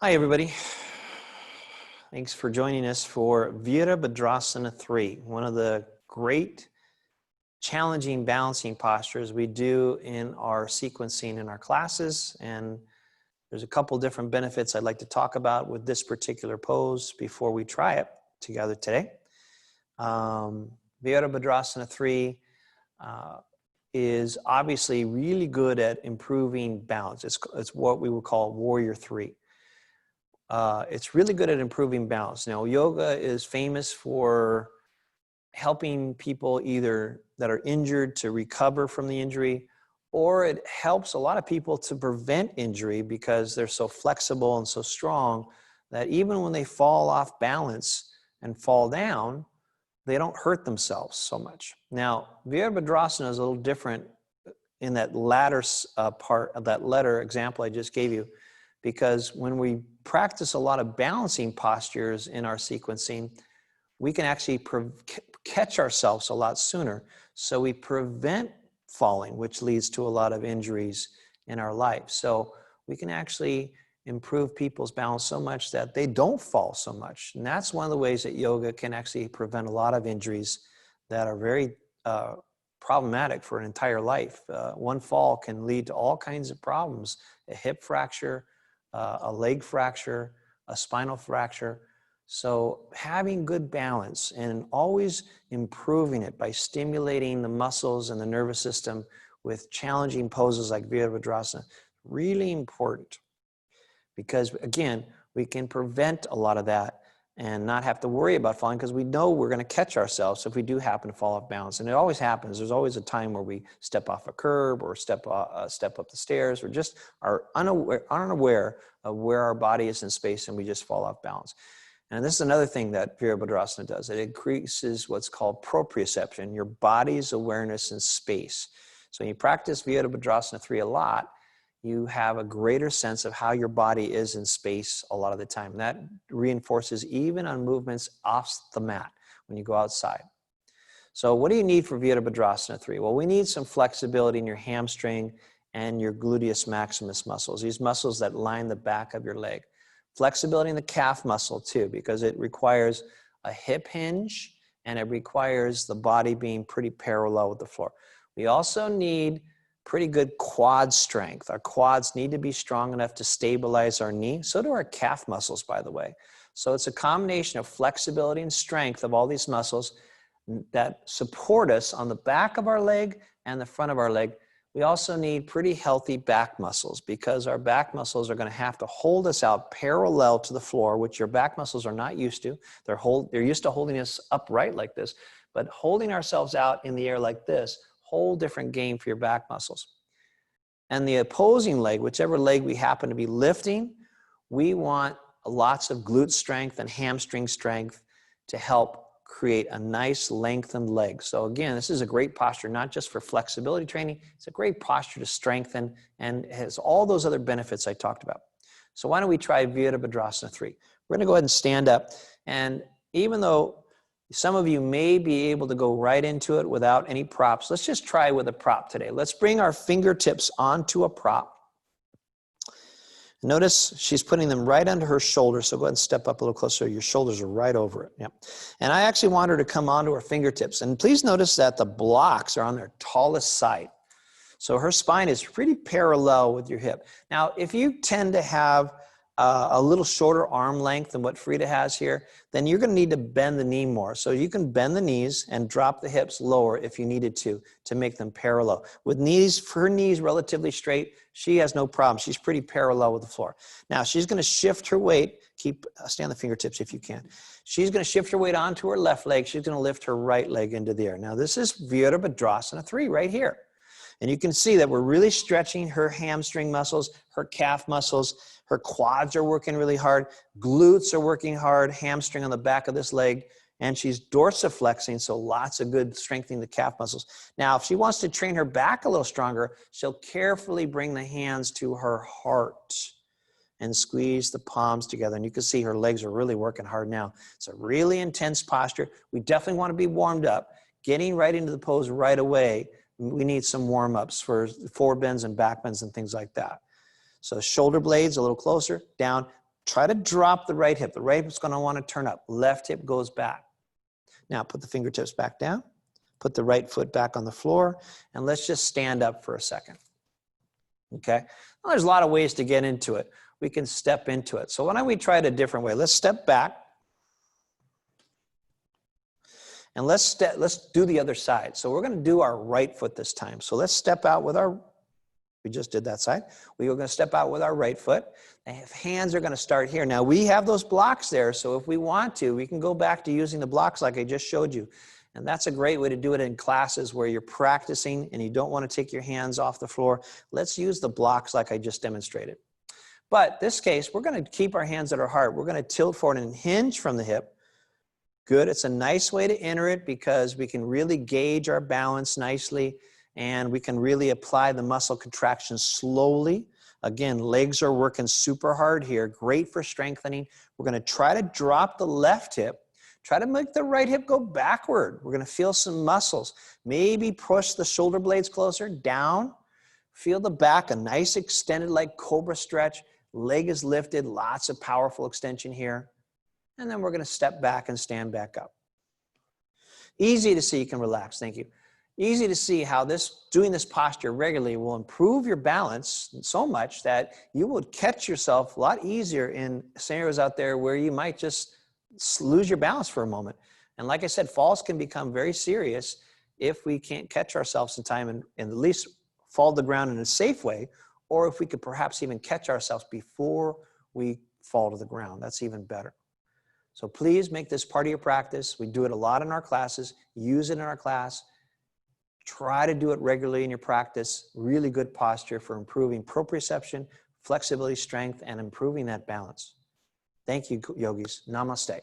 Hi, everybody. Thanks for joining us for Virabhadrasana 3, one of the great challenging balancing postures we do in our sequencing in our classes. And there's a couple different benefits I'd like to talk about with this particular pose before we try it together today. Virabhadrasana 3 is obviously really good at improving balance. It's what we would call Warrior 3. It's really good at improving balance. Now, yoga is famous for helping people either that are injured to recover from the injury, or it helps a lot of people to prevent injury because they're so flexible and so strong that even when they fall off balance and fall down, they don't hurt themselves so much. Now, Virabhadrasana is a little different in that latter part of that letter example I just gave you, because when we practice a lot of balancing postures in our sequencing, we can actually catch ourselves a lot sooner. So we prevent falling, which leads to a lot of injuries in our life. So we can actually improve people's balance so much that they don't fall so much. And that's one of the ways that yoga can actually prevent a lot of injuries that are very problematic for an entire life. One fall can lead to all kinds of problems: a hip fracture, a leg fracture, a spinal fracture. So having good balance and always improving it by stimulating the muscles and the nervous system with challenging poses like Virabhadrasana, really important. Because again, we can prevent a lot of that and not have to worry about falling, because we know we're going to catch ourselves if we do happen to fall off balance. And it always happens. There's always a time where we step off a curb or step up the stairs, or just are unaware of where our body is in space and we just fall off balance. And this is another thing that Virabhadrasana does. It increases what's called proprioception, your body's awareness in space. So when you practice Virabhadrasana 3 a lot, you have a greater sense of how your body is in space a lot of the time. And that reinforces even on movements off the mat when you go outside. So what do you need for Virabhadrasana 3? Well, we need some flexibility in your hamstring and your gluteus maximus muscles, these muscles that line the back of your leg. Flexibility in the calf muscle too, because it requires a hip hinge and it requires the body being pretty parallel with the floor. We also need pretty good quad strength. Our quads need to be strong enough to stabilize our knee. So do our calf muscles, by the way. So it's a combination of flexibility and strength of all these muscles that support us on the back of our leg and the front of our leg. We also need pretty healthy back muscles, because our back muscles are going to have to hold us out parallel to the floor, which your back muscles are not used to. They're used to holding us upright like this, but holding ourselves out in the air like this, whole different game for your back muscles. And the opposing leg, whichever leg we happen to be lifting, we want lots of glute strength and hamstring strength to help create a nice lengthened leg. So again, this is a great posture, not just for flexibility training. It's a great posture to strengthen and has all those other benefits I talked about. So why don't we try Virabhadrasana 3? We're going to go ahead and stand up. And even though some of you may be able to go right into it without any props, let's just try with a prop today. Let's bring our fingertips onto a prop. Notice she's putting them right under her shoulders, so go ahead and step up a little closer. Your shoulders are right over it. Yep. And I actually want her to come onto her fingertips. And please notice that the blocks are on their tallest side. So her spine is pretty parallel with your hip. Now, if you tend to have a little shorter arm length than what Freda has here, then you're going to need to bend the knee more. So you can bend the knees and drop the hips lower if you needed to make them parallel. With her knees relatively straight, she has no problem. She's pretty parallel with the floor. Now she's going to shift her weight. Stay on the fingertips if you can. She's going to shift her weight onto her left leg. She's going to lift her right leg into the air. Now this is Virabhadrasana 3 right here. And you can see that we're really stretching her hamstring muscles, her calf muscles, her quads are working really hard, glutes are working hard, hamstring on the back of this leg, and she's dorsiflexing, so lots of good strengthening the calf muscles. Now, if she wants to train her back a little stronger, she'll carefully bring the hands to her heart and squeeze the palms together. And you can see her legs are really working hard now. It's a really intense posture. We definitely want to be warmed up. Getting right into the pose right away, we need some warm-ups for forward bends and back bends and things like that. So shoulder blades a little closer, down, Try to drop the right hip. The right hip's going to want to turn up. Left hip goes back. Now put the fingertips back down. Put the right foot back on the floor. And let's just stand up for a second. Okay? Well, there's a lot of ways to get into it. We can step into it. So why don't we try it a different way? Let's step back. And let's do the other side. So we're going to do our right foot this time. So let's step out with our, we just did that side. We are going to step out with our right foot. The hands are going to start here. Now we have those blocks there, so if we want to, we can go back to using the blocks like I just showed you. And that's a great way to do it in classes where you're practicing and you don't want to take your hands off the floor. Let's use the blocks like I just demonstrated. But this case, we're going to keep our hands at our heart. We're going to tilt forward and hinge from the hip. Good. It's a nice way to enter it because we can really gauge our balance nicely and we can really apply the muscle contraction slowly. Again, legs are working super hard here. Great for strengthening. We're going to try to drop the left hip. Try to make the right hip go backward. We're going to feel some muscles. Maybe push the shoulder blades closer, down. Feel the back, a nice extended like cobra stretch. Leg is lifted, lots of powerful extension here. And then we're going to step back and stand back up. Easy to see, you can relax, thank you. Easy to see how doing this posture regularly will improve your balance so much that you will catch yourself a lot easier in scenarios out there where you might just lose your balance for a moment. And like I said, falls can become very serious if we can't catch ourselves in time and at least fall to the ground in a safe way, or if we could perhaps even catch ourselves before we fall to the ground. That's even better. So please make this part of your practice. We do it a lot in our classes. Use it in our class. Try to do it regularly in your practice. Really good posture for improving proprioception, flexibility, strength, and improving that balance. Thank you, yogis. Namaste.